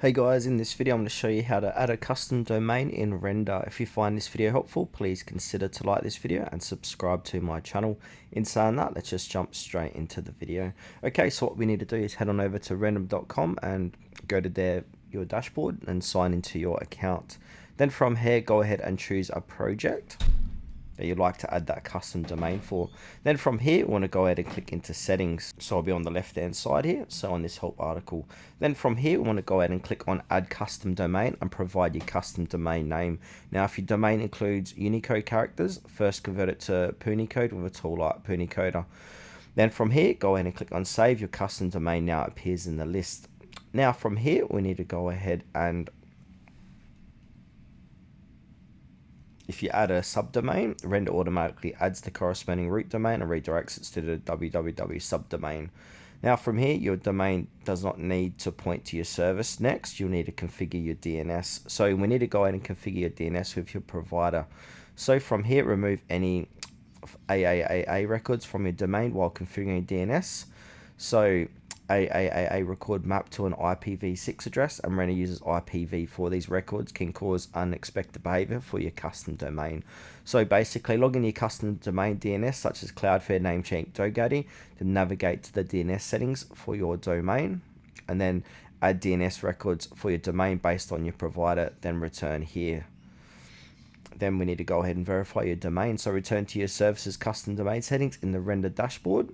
Hey guys, in this video I'm going to show you how to add a custom domain in Render. If you find this video helpful, please consider to like this video and subscribe to my channel. In saying that, let's just jump straight into the video. Okay, so what we need to do is head on over to random.com and go to your dashboard and sign into your account. Then from here, go ahead and choose a project that you'd like to add that custom domain for. Then from here, you want to go ahead and click into settings. So I'll be on the left hand side here, so on this help article. Then from here, we want to go ahead and click on add custom domain and provide your custom domain name. Now, if your domain includes Unicode characters, first convert it to Punycode with a tool like Punicoder. Then from here, go ahead and click on save. Your custom domain now appears in the list. Now from here, we need to go ahead and if you add a subdomain, Render automatically adds the corresponding root domain and redirects it to the www subdomain. Now from here, your domain does not need to point to your service. Next, you'll need to configure your DNS. So we need to go ahead and configure your DNS with your provider. So from here, remove any AAAA records from your domain while configuring DNS. So AAAA record mapped to an IPv6 address, and Render uses IPv4. These records can cause unexpected behavior for your custom domain. So basically, log in your custom domain DNS such as Cloudflare, Namecheap, GoDaddy to navigate to the DNS settings for your domain, and then add DNS records for your domain based on your provider, then return here. Then we need to go ahead and verify your domain. So return to your service's custom domain settings in the Render dashboard,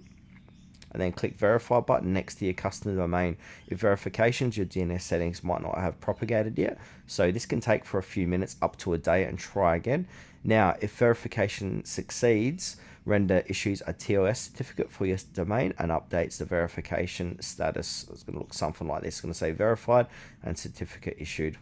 and then click verify button next to your custom domain. If verifications, your DNS settings might not have propagated yet, so this can take for a few minutes up to a day, and try again. Now, if verification succeeds, Render issues a TLS certificate for your domain and updates the verification status. It's going to look something like this. It's going to say verified and certificate issued.